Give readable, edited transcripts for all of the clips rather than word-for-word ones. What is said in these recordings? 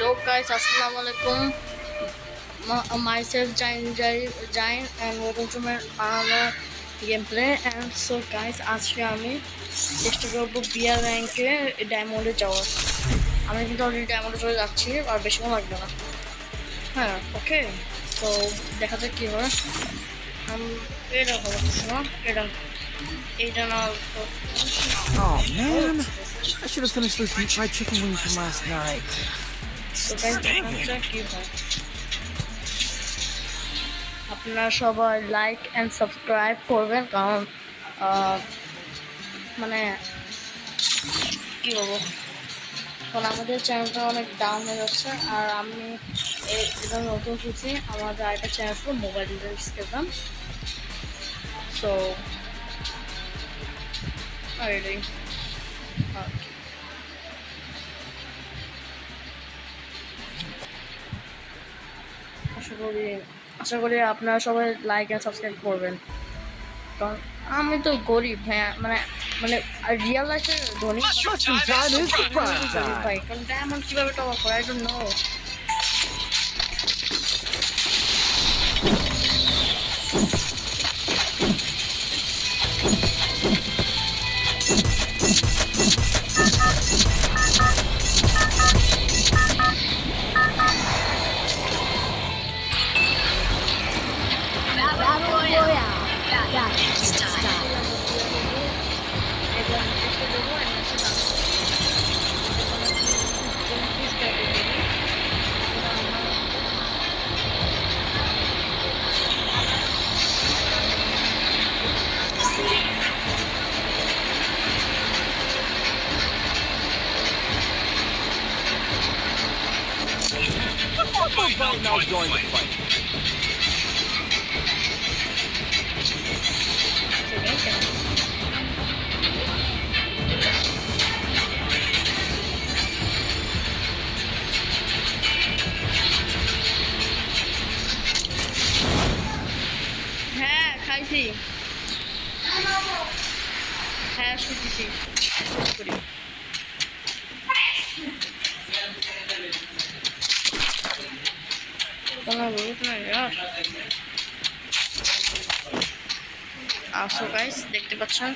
Hello guys, Assalamualaikum. Myself Jain and welcome to my another gameplay. And so guys, আজকে আমি চেষ্টা করবো বিয়ার র্যাঙ্কে ডায়মন্ডে যাওয়ার। আমি কিন্তু অলরেডি ডায়মন্ডে চলে যাচ্ছি আর বেশিক্ষণ লাগবে না। হ্যাঁ, ওকে। তো দেখা যাক কি হয়। এটা হলো না, এটা না। Oh man, I should have finished those deep fried chicken wings from last night. So guys, কি হয়? আপনারা সবাই লাইক অ্যান্ড সাবস্ক্রাইব করবেন, কারণ মানে কি বলবো, কারণ আমাদের চ্যানেলটা অনেক ডাউন হয়ে যাচ্ছে। আর আমি এটা নতুন খুঁজছি, আমাদের আরেকটা চ্যানেল ছিল মোবাইল রিলস খেলতাম। সো এটাই আশা করি আপনারা সবাই লাইক অ্যান্ড সাবস্ক্রাইব করবেন, কারণ আমি তো গরিব। হ্যাঁ, মানে মানে রিয়েল লাইফের ধনী ভাই, কারণ ডায়মন্ড কিভাবে টপ করে I don't know. Right now, join the fight. হ্যাঁ, খাইছি। হ্যাঁ, শুনতেছি। সো গাইস, দেখতে পাচ্ছেন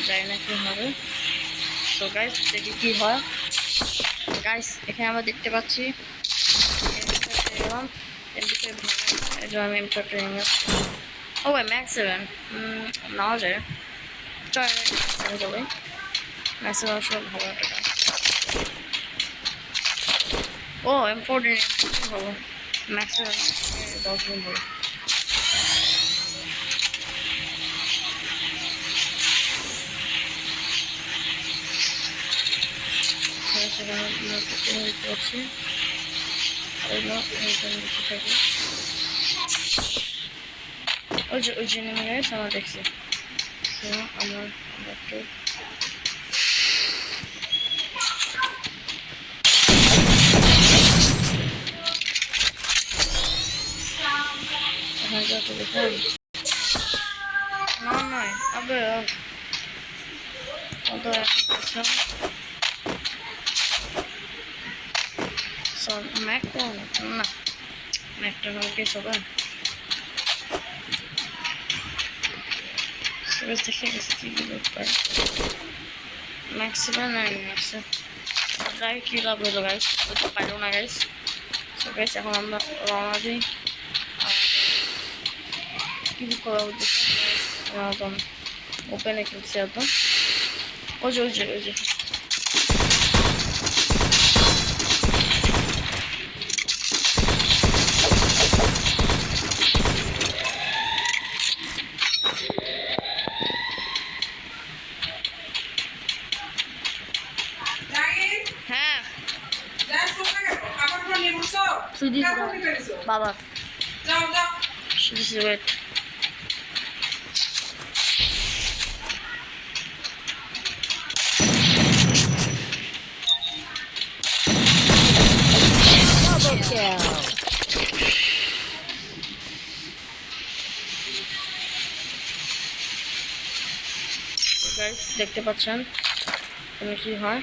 যাই না কি হবে। সো গাইস, দেখি কি হয়। গাইস, এখানে আমরা দেখতে পাচ্ছি আমি ও ম্যাক্স 7 নেওয়া যায়। চল যাবে, ম্যাক্স 7 আসলে ভালো একটা। ও M14 ভালো, ম্যাক্স 7 10 গুণ ভালো। করছি ওই যে নেমে গেছে, আমরা দেখছি। আমার একটু না নয় আবে ম্যাক না, ম্যাকটা আমাকে সবাই দেখে গেছে কি পারে। ম্যাক্সিমাম আছে প্রায় কি লাভ হলো গাইস, বুঝতে পারো না গাইস। সো গাইস, এখন আমরা রওনা দিই। কি করা উদ্দেশ্য একদম ওপেনে খেলছি একদম। ওই যে বাবা ওয়েট। Double kill. দেখতে পাচ্ছেন তুমি কি হয়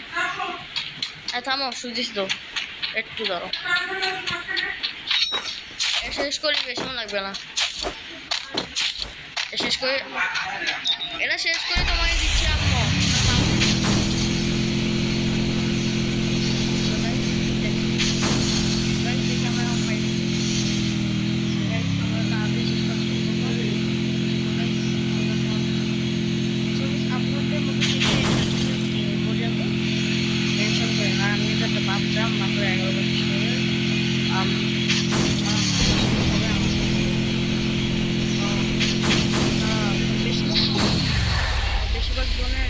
থামো সুজিস তো একটু ধরো শেষ করি বেশি লাগবে না শেষ করে এটা শেষ করে তোমাকে দিচ্ছি আম্মু আপনাদের মধ্যে পর্যন্ত টেনশন করে না আমি তো একটা ভাবছিলাম মাত্র 11 বেশিরভাগ জনের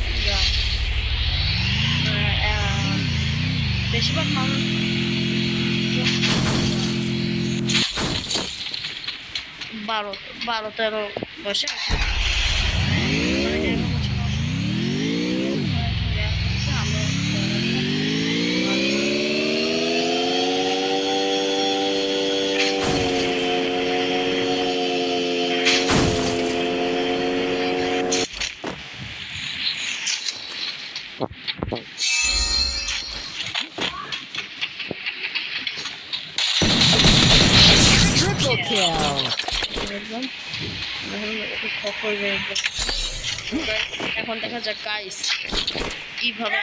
বেশিরভাগ মানুষ 12-13 বয়সে Triple kill. দেখলাম এখন দেখা যাক গাইস কিভাবে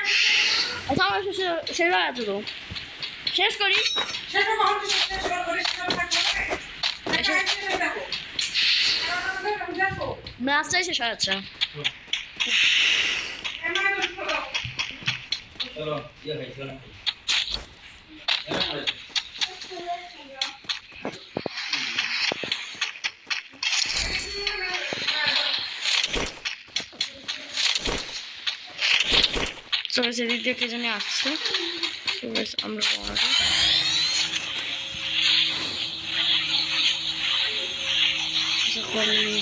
আমার শেষ হয়ে আছে তো শেষ করি ম্যাচটাই শেষ হয়ে যাচ্ছে সবাই সেদিক দিয়ে কে জানি আসছে সবাই আমরা রওনা দিই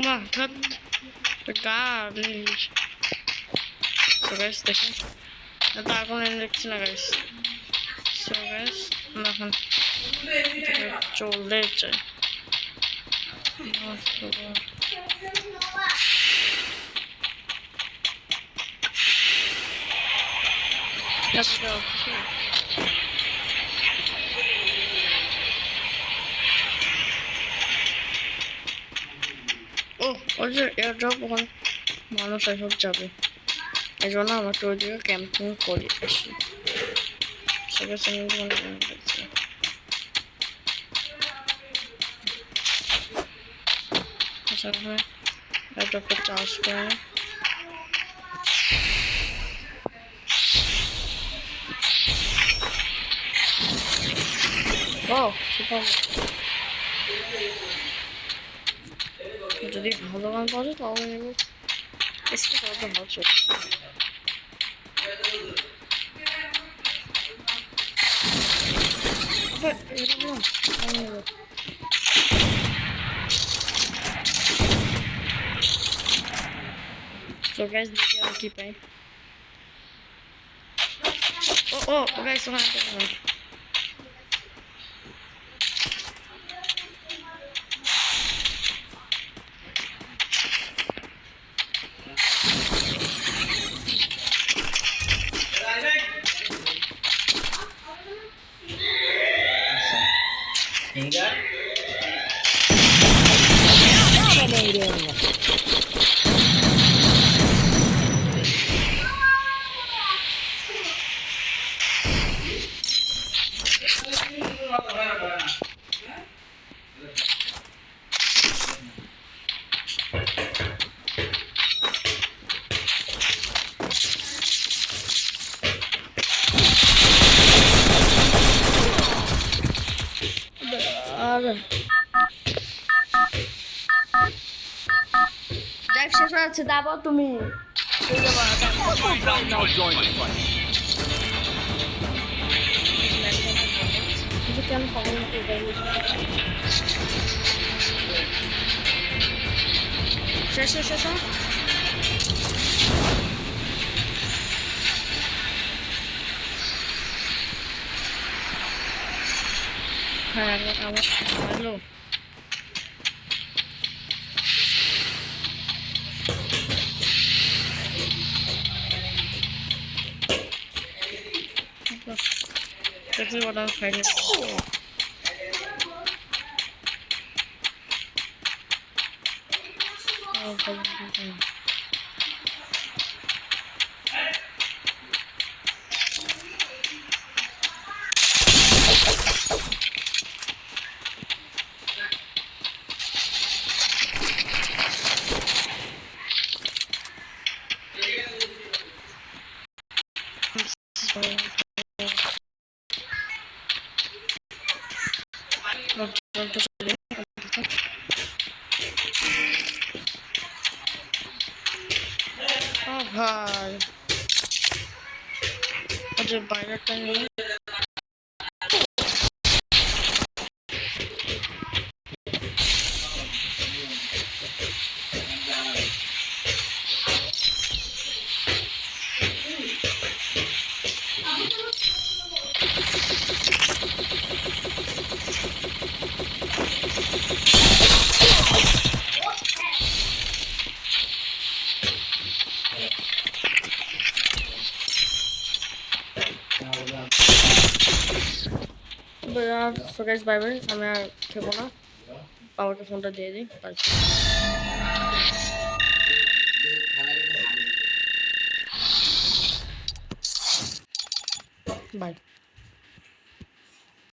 মা থাক গাছ So guys, দেখুন এটা এখন দেখছি না guys. So guys, আমরা এখন চলে যাই Let's go. ওই যে এয়ারড্রপ ওখানে মানুষ এসব যাবে এই জন্য আমরা তো ওইদিকে ক্যাম্পিং করি বেশি সবাই সঙ্গে দেখছি এয়ারড্রপটা চার্জ করে ও সুপার যদি ভালো গান পাওয়া যায় তাহলে নেব চেষ্টা করতে হচ্ছে So guys, দেখি আর কি পাই ও guys ওখানে Dominating. ড্রাইভ শেষ হয়ে যাচ্ছে দাও তুমি Now join the fight. কেন কমেন্ট করবে শেষ শেষ শেষ হ্যাঁ আমার hello This is what I was trying to Oh ভাই যে বাইরেটা নিয়ে সো গাইস বাই বাই আমি আর খেবো না বাবাকে ফোনটা দিয়ে দিই বাই